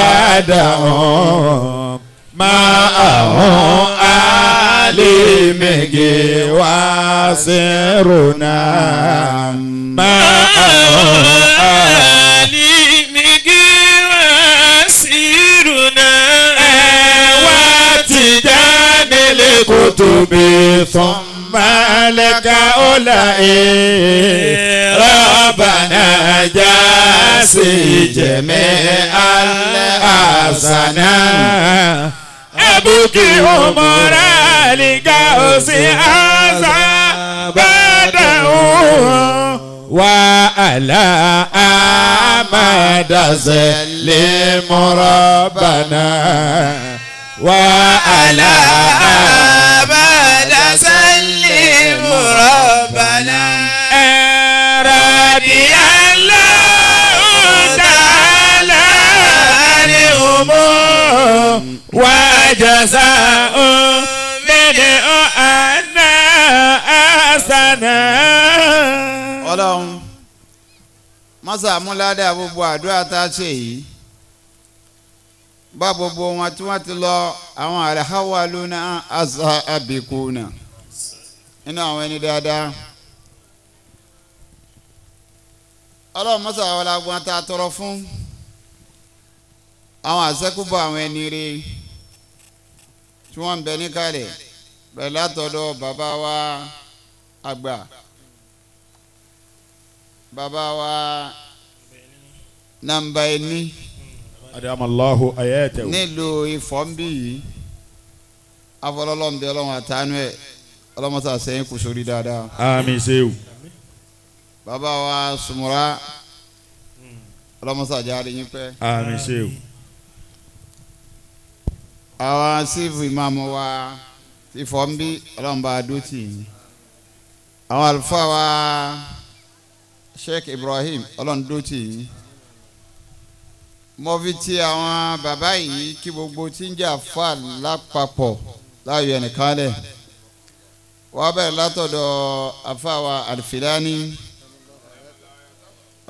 aubadahum ma'ahum alimege wasiruna ma'ahum الكتب ثم لك أولئك ربنا جاسي جميع الحسنات أبوكي عمر لقوس عذاب وعلى أحمد سلم ربنا وعلى أحمد سلم ربنا رضي الله تعالى عنهم وجزاء من أن أحسنا. Ọlọ́run mọ́sá múládà gbogbo àdúrà tá a ṣe yìí bá gbogbo wọn tí wọ́n ti lọ àwọn alhawaluna ashabikuna nínú àwọn ẹni dáadáa. Ọlọ́run mọ́sá wọlé agbọn tá a tọrọ fún àwọn àṣẹ́kùbọ̀ àwọn ẹni rè tí wọ́n ń bẹ níkàlẹ̀ bẹ̀rẹ̀ látọ̀dọ̀ bàbá wa àgbà. Baba wa namba ẹni adamallahu ayatahu nílùú Ifọ̀nbí yìí afọlọlọmọdé Ọlọ́run àtànú ẹ ọlọmọsà sẹ́yìn kù sórí dáadáa. àmín sèw. baba wa Sumura ọlọmọsà jáde yín pẹ́. àmín sèw. àwọn sífù ìmáàmù wa Ifọ̀nbí ọlọmọba adótì yìí àwọn àlùfáà wa Sheikh Ibrahim ọlọ́ndọ́tì yìí mo fi ti àwọn bàbá yìí kí gbogbo tí ń jà fà lápapọ̀ láàyò ẹnìkan lẹ̀ wọ́n bẹ̀rẹ̀ látọ̀dọ̀ afáwa Alfilani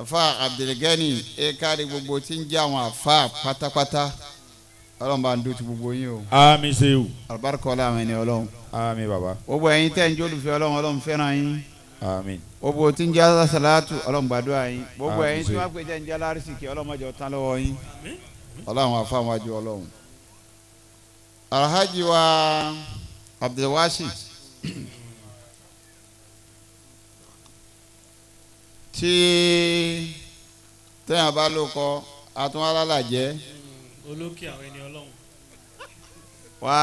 afa Abdulgani káàdì gbogbo tí ń jà àwọn afá pátápátá ọlọ́mọba ń dọ́tì gbogbo yín o. àmín sèw. alibarika ọlá àwọn ẹni Ọlọ́run. àmín baba. gbogbo ẹ̀yin tẹ́ ń jólùfẹ́ Ọlọ́run fẹ́ràn yín. àmín. gbogbo tí ń jẹ́ salatu Ọlọ́run gbàdúrà yín gbogbo ẹ̀yin tí wọ́n pè jẹ́ ń jẹ́ lárísìkì Ọlọ́run má jẹ́ ó tán lọ́wọ́ yín Ọlọ́run àfáwọn wájú Ọlọ́run. Alhaji wa Abdulwasi tí tẹ́yàn bá ló kọ́ àtúnwálálàjẹ́ olókè àwọn ẹni Ọlọ́run wà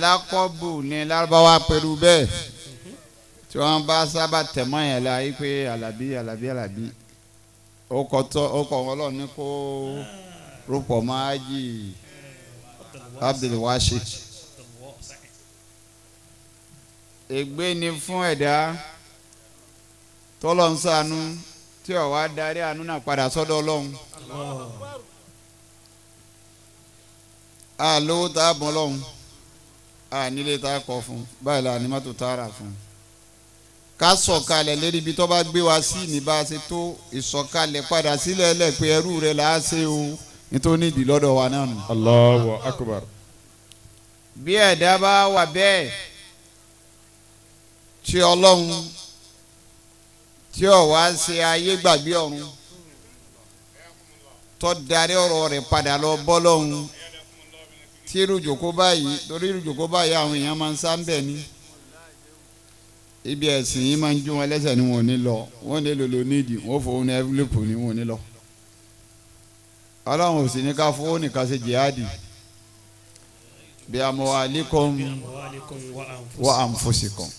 lákọ́bù ní lárúbáwá pẹ̀lú bẹ́ẹ̀ tí wọ́n bá sábà tẹ̀mọ́ yẹn la yí pé Alábí ó kọ́ Ọlọ́run ní kó rúpọ̀ máa jì Abdulwasi. ègbé ni fún ẹ̀dá tọ́lọ̀ ń ṣàánú tí ó wá darí àánú náà padà sọ́dọ̀ Ọlọ́run. a lówó tá a bọ́ Ọlọ́run a nílé tá a kọ́ fún báyìí la ní mọ́tò tá a rà fún. ká sọ̀kalẹ̀ lérí ibi tó bá gbé wa sí ní bá a ṣe tó ìsọ̀kalẹ̀ padà sílẹ̀ lẹ̀ pé ẹrú rẹ̀ là á ṣe o nítorí nídìí lọ́dọ̀ wa náà nù. Allahu akbar. bí ẹ̀dá bá wà bẹ́ẹ̀ tí Ọlọ́run tí ó wá ṣe ayé gbàgbé ọ̀run tó darí ọ̀rọ̀ rẹ̀ padà lọ bọ́ lọ́hùn tí irújòkó báyìí torí irújòkó báyìí àwọn èèyàn máa ń sá ń bẹ̀ ní ibi ẹ̀sìn yìí máa ń jó wọn lẹ́sẹ̀ ni wọn ò ní lọ wọn ní lòlò nídìí wọn ò fowó ní ẹ́fílẹ́pù ni wọn ò ní lọ. Ọlọ́run ò sì ní ká fowó nìkan ṣe jihadi bí amwalikum wa anfusikum.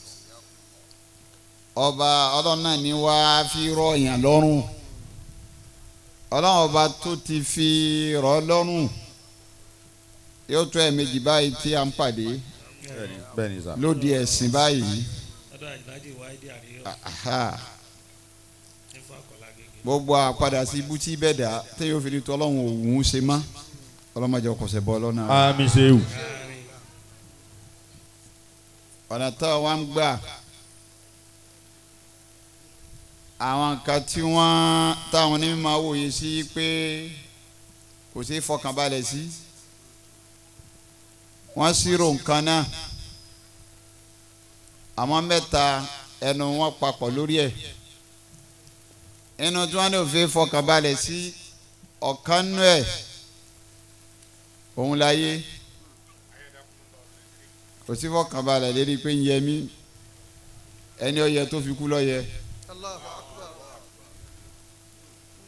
ọba Ọlọ́run náà ní wá fi rọ̀ yàn lọ́rùn Ọlọ́run ọba tó ti fi rọ̀ lọ́rùn yóò tó ẹ̀ẹ̀mejì báyìí tí a ń pàdé lóde ẹ̀sìn báyìí gbogbo àpadà sí ibú tí bẹ́ẹ̀ dá tí yóò fi ní tọ́ Ọlọ́run òun ṣe má ọlọ́mọdé ọkọ̀ṣẹ́ bọ́ lọ́nà. àmín sèwù. ọ̀nà tó wá ń gbà àwọn kan tí wọ́n táwọn onímọ̀ wòye sí pé kò sí fọkànbalẹ̀ sí wọ́n ṣírò nǹkan náà àmọ́ mẹ́ta ẹnu wọn papọ̀ lórí ẹ̀ ẹnu tí wọ́n ní òfin fọkànbalẹ̀ sí ọ̀kan nú ẹ̀ òun láyé kò sí fọkànbalẹ̀ lérí pé ń yẹ mí ẹni ó yẹ tó fi kú ló yẹ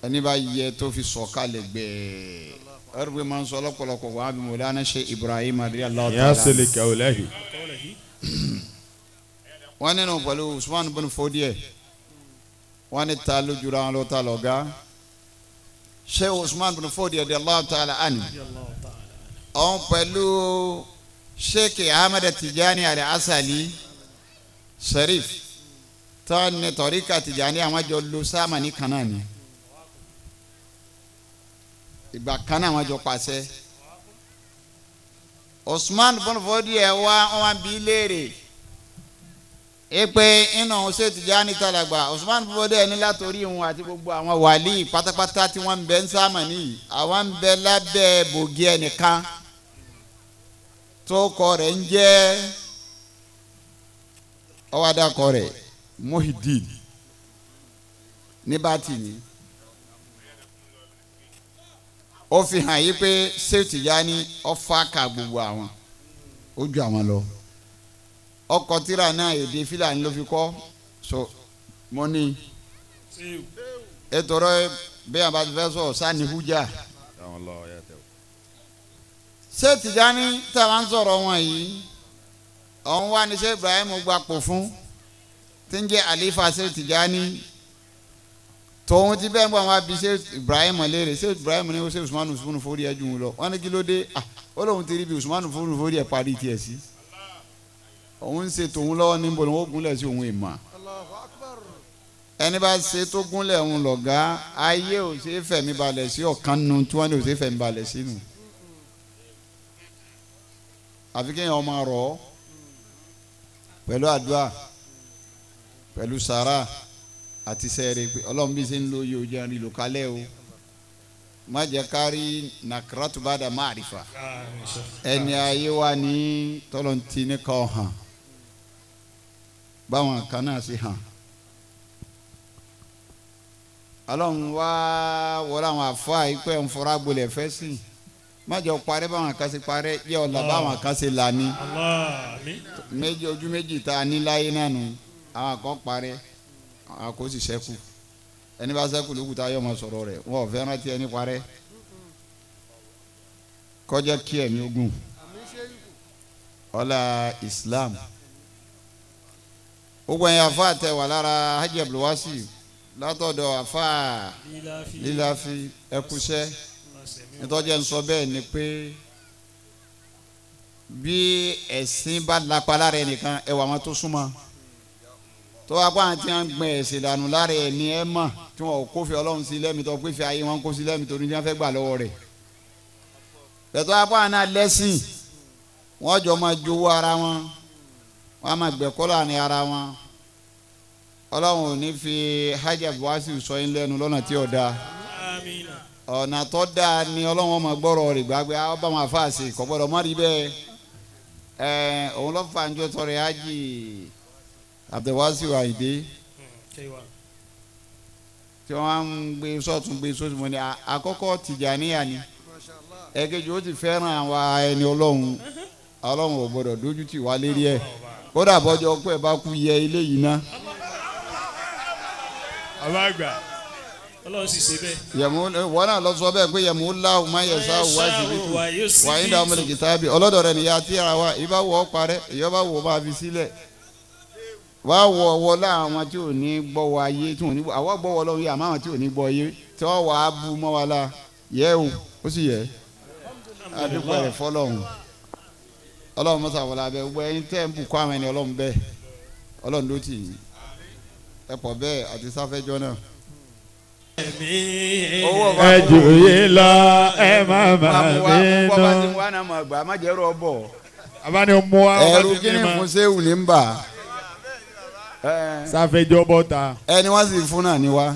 ẹni bá yẹ tó fi sọ̀kalẹ̀ gbẹ̀ẹ́ ẹrù pé máa ń sọ lọ́pọ̀lọpọ̀ wàá bí Mawlana Sheikh Ibrahim radiyallahu ta'ala. yà sẹlẹ̀ kawlahi. wọ́n nínú pẹ̀lú Usman bin Fodiye wọ́n ní ta lójúra wọn ló ta lọ́gá Sheikh Usman bin Fodiye radiyallahu ta'ala anhu ọ̀hún pẹ̀lú Sheikh Ahmed Tijani al-Asali Sharif tán ní tọ́ríkà Tijani àwọn jọ lu sáàmà ní kanáà ni ìgbà kan náà wọ́n jọ pàṣẹ Usman bin Fodiye wọ́n bí léèrè pé inú ṣe Tijani talagba Usman bin Fodiye ní látòrí òun àti gbogbo àwọn wàlíì pátápátá tí wọ́n ń bẹ ń sáàmà nìyí àwọn ń bẹ lábẹ́ bògì ẹnìkan tó kọ rẹ̀ ń jẹ́ ọwádàkọ rẹ̀ Muhyiddin ní Bátìní ó fi hàn yí pé Sheikh Tijani ọfà ka gbogbo àwọn ó ju àwọn lọ ọkọ tíra náà èdè Fúlàní ló fi kọ so mo ní ètò rẹ bí a bá ti fẹ́ sọ sani hujja Sheikh Tijani tí a bá ń sọ̀rọ̀ wọn yìí ọ̀hún wá ní Sheikh Ibrahim gbapò fún tí ń jẹ́ àlífà Sheikh Tijani tòun ti bẹ́ẹ̀ ń bọ̀ wọn bí Sheikh Ibrahim léèrè Sheikh Ibrahim ní Sheikh Usman bin Fodiye jù ú lọ wọn ní kí ló dé ó lóun ti rí bí Usman bin Fodiye parí tiẹ̀ sí òun ń ṣe tòun lọ́wọ́ níbo ni wọ́n gúnlẹ̀ sí òun ìmọ̀ ẹni bá ṣe tó gúnlẹ̀ òun lọ̀gá ayé ò ṣe é fẹ̀mí balẹ̀ sí ọ̀kan nu tí wọ́n ní ò ṣe é fẹ̀mí balẹ̀ sínú àfi kéèyàn ọmọ rọ̀ ọ́ pẹ̀lú àdúrà pẹ̀lú sàrà àti sẹ́ẹ̀rẹ̀ pé ọlọ́run bí ṣe ń lo iye ojú ẹ̀rín lò kálẹ̀ o má jẹ́ kárí nàkàràtú bá dà máàrífà ẹni ayé wa ní tọ́lọ́ntì ní kọ́ hàn báwọn kan náà sì hàn ọlọ́run wá wọlé àwọn àfáà yìí pé ń fọra gbolẹ̀ fẹ́ sí má jẹ́ parẹ́ báwọn kan ṣe parẹ́ yẹ ọ̀la báwọn kan ṣe là ní méjì ojú méjì tá a ní láyé náà nù àwọn kan parẹ́ àwọn kò sì ṣẹ́kù ẹni bá ṣẹ́kù lókùtà ayé ọmọ sọ̀rọ̀ rẹ̀ wọn ò fẹ́ rántí ẹni parẹ́ kọjá kí ẹ̀mí ogun ọlá Islam gbogbo ẹ̀yin afa tẹ wà lára Hajj Abdulwasi látọ̀dọ̀ afa líláfi ẹkúṣẹ́ nítorí ẹ̀ ń sọ bẹ́ẹ̀ ni pé bí ẹ̀sìn bá lápá lára ẹnìkan ẹwà wọn tó súnmọ́ tó wá pàǹ tí wọ́n gbẹ ẹ̀sìn dànù lára ẹ̀ ní ẹ̀ mọ̀ tí wọ́n kó fi Ọlọ́run sí lẹ́mìí tó pé fi ayé wọn kó sí lẹ́mìí tó ní tí wọ́n fẹ́ gbà lọ́wọ́ rẹ̀ bẹ́ẹ̀ tó wá pàǹ náà lẹ́sìn wọ́n jọ máa jowó ara wọn wọ́n á máa gbẹ̀kọ́ láàrin ara wọn Ọlọ́run ò ní fi Hajj Abdulwasi sọ yín lẹ́nu lọ́nà tí ò dáa ọ̀nà tó dáa ni Ọlọ́run ọmọ gbọ́rọ̀ rẹ̀ gbàgbé ọba máa fà sí kò gbọ́dọ̀ má rí bẹ́ẹ̀ òun lọ́ fà ń jọ tọrẹ Hajj Abdulwasi Àyìndé tí wọ́n ń gbé sọ́ọ̀tún gbé sọ́ọ̀tún mọ́ ni àkọ́kọ́ Tìjàníyà ni ẹ̀kejì ó ti fẹ́ràn àwa ẹni Ọlọ́run ò gbọ́dọ̀ dójú tì wá lérí ẹ̀ kódà bọ́jọ́ pé ẹ bá kú yẹ ilé yìí ná. àbágbà Ọlọ́run sì ṣe bẹ́ẹ̀. yẹmu wọn náà lọ sọ bẹ́ẹ̀ pé yẹmu láwù má yẹ sáwù wá síbi tù wàyí dààmú lè kìtàbí ọlọ́dọ̀ rẹ̀ nìyá tí ara wa ìbá wọ̀ ọ́ parẹ́ ìyọ́ bá wọ̀ ọ́ máa fi sílẹ̀ wá wọ̀ ọ́ láwọn tí ò ní gbọ́ wọ ayé tí ò ní àwọn gbọ́ wọ lọ́wọ́ yìí àmọ́ àwọn tí ò ní gbọ́ ayé tí wọ́n wàá bu mọ́ wa la yẹ o ó sì yẹ adúpẹ́ rẹ̀ fọlọ́run Ọlọ́run mọ́sá wọlé abẹ́ gbogbo ẹyin tẹ́ ń bùkọ́ àwọn ẹni Ọlọ́run bẹ́ẹ̀ Ọlọ́run ló tì í ẹ pọ̀ bẹ́ẹ̀ àti sáfẹ́jọ́ náà. ẹ jòyè lọ ẹ má má bínú. bọ́ba ti wá náà mọ̀ gbà má jẹ́ rọ bọ̀. abáni mú wa. ẹrù kíni fún sẹ́wù ní ń bà. sáfẹ́jọ́ bọ́ta. ẹni wọ́n sì fún náà ní wa.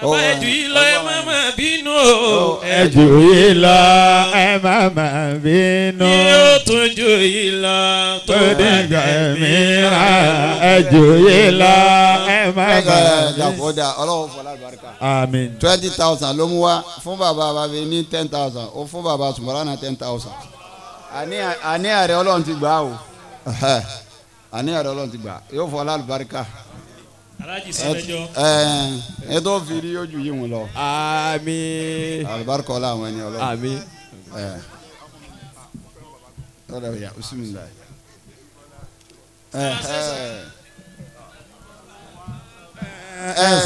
àbá ẹ jòyè lọ ẹ má má bínú. ẹ jòyè lọ ẹ má má bínú. yóò tún jòyè lọ tó dìgbà mìíràn. ẹ jòyè lọ ẹ má má bínú. Ọlọ́run fọlá àlùbáríkà. àmín. 20,000 ló mú wa fún bàbá bàbá ní 10,000 ó fún bàbá Sùmọ́rà náà 10,000. àní àrẹ Ọlọ́run ti gbà o àní àrẹ Ọlọ́run ti gbà yóò fọ alálùbáríkà. Alájì Sàbẹjọ. ẹ tó fi rí ojú yìí wọn lọ. àmín. alùbáríkà ọlá àwọn ẹni Ọlọ́run. àmín. ọ̀rẹ́ ìyá bismillah.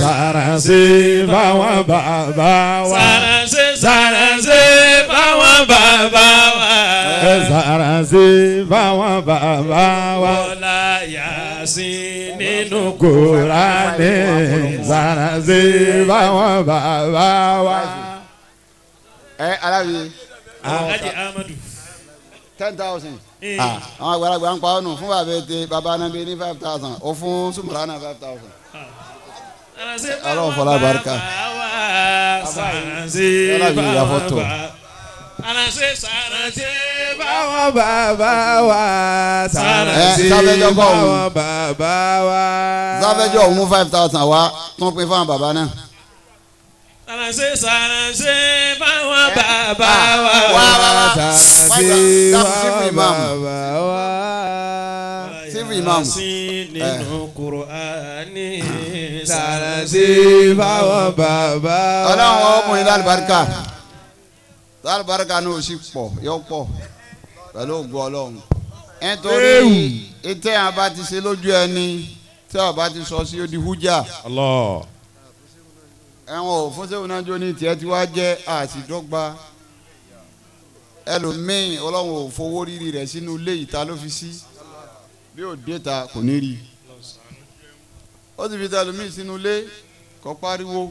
Sàrànsì báwọn bàbá wa. Sàrànsì báwọn bàbá wa. Sàrànsì báwọn bàbá wa. Wọlá Yásìn nínú Kùránì. Sàrànsì báwọn bàbá wa. alábi. Alájì Amadu. 10,000. àwọn àgbàlagbà ń pa ọ́nù fún bàbá ètè bàbá anabi ní 5,000 ó fún Sumrana 5,000. Ọlọ́run fọlá barika. Sàrànsì báwọn bàbá wa. Sàrànsì báwọn bàbá wa. Sáfẹ́jọ́ òun mú 5,000 wá tún pín fún bàbá náà. Sàrànsì báwọn bàbá wa. Sàrànsì báwọn bàbá wa. Sífù ìmáàmù. Nínú Kùránì. Sàrànsì báwọn bàbá wa. Ọlọ́run ọkùnrin lálùbáríkà lálùbáríkà ní òsì pọ̀ yọ pọ̀ pẹ̀lú ògbó Ọlọ́run. nítorí ètè àbá ti ṣe lójú ẹni tí àbá ti sọ sí odi hújà. ẹ̀wọ̀n ò fún sẹ́wọ̀n náà jó ní tiẹ̀ tí wàá jẹ́ àṣìdọ́gba ẹlòmíì Ọlọ́run ò fowó rírì rẹ̀ sínú ilé ìta ló fi sí bí ò dé ta kò ní rí ó sì fi tẹ ẹlòmíì sínú ilé kọ́ pariwo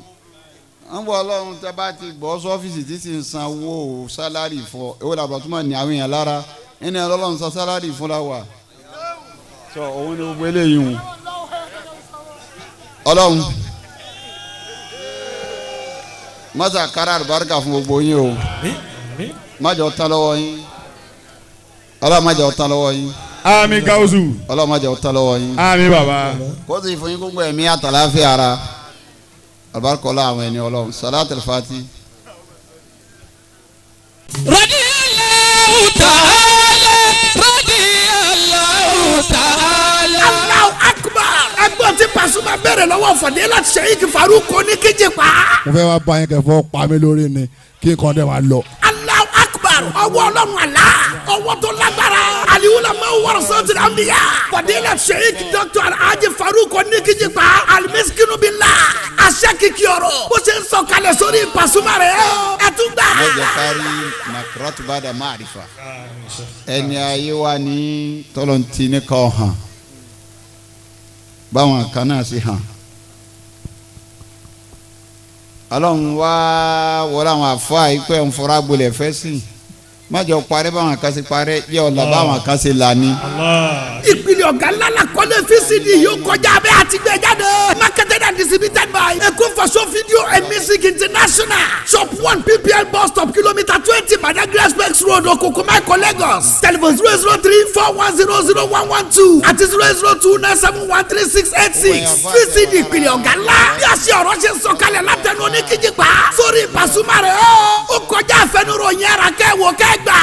ń bọ̀ Ọlọ́run tẹ bá ti gbọ́ sọ́fíìsì tí sì ń san owó sálárì fún owó làbọ̀ tó máa ní àwọn èèyàn lára ẹni Ọlọ́run san sálárì fúnra wa sọ òun ni gbogbo eléyìí hùn Ọlọ́run mọ́tà kára àlùbáríkà fún gbogbo yín o májọ tán lọ́wọ́ yín Ọlọ́run májọ tán lọ́wọ́ yín. Àmín Gáúsù. Ọlọ́run májọ tán lọ́wọ́ yín. Àmín bàbá. kó sì fún yín gbogbo ẹ̀mí àtàláfíà ara albarkola àwọn ẹni Ọlọ́run salatul fati. radiyallahu ta'ala radiyallahu ta'ala. Allahu akbar. ẹgbọ́n tí Pasuma bẹ̀rẹ̀ lọ́wọ́ Fadila Sheikh Farouk Oníkíjìpá. mo fẹ́ wá bá yín kẹfọ́ pa mí lórí ni kí nǹkan dẹ̀ máa lọ. Allahu akbar. ọwọ́ Ọlọ́run àlá ọwọ́ tó lágbára. Al-ulama warasatul anbiya. Fadila Sheikh Dr. Alhaji Farouk Oníkíjìpá al-miskinu billah. àṣẹ kìkì ọ̀rọ̀ bó ṣe ń sọ̀kalẹ̀ sórí Pasuma rẹ̀ ẹ tún gbà. mẹjọ kárí makaratu bada maarifa ẹni ayé wa ní tọ́lọ́ntì ní kọ́ hàn báwọn kan náà sì hàn Ọlọ́run wá wọlé àwọn afọ àìpẹ́ òǹfọ̀rọ̀ agbolẹ̀ fẹ́ sí májọ parí báwọn kan ṣe parí yẹ ọ̀la báwọn kan ṣe là ní. ìpìlẹ̀ ọ̀gá ńlá la kọ́lé fcd yóò kọjá abẹ́ àti gbé jáde. marketed and distributed by Eko-Fashion Video and Music International. shop 1 PPL bus stop kilometre 20 Badagry Express road Okoko-Maiko Lagos. telephone 00341000112 àti 002971366. fcd ìpìlẹ̀ ọ̀gá ńlá. bí a ṣe ọ̀rọ̀ ṣe sọ̀kalẹ̀ látẹnu Oníkíjìpá sórí Pasuma rẹ̀ ó kọjá àfẹnuròyìn ara kẹ́wò kẹ́gbà.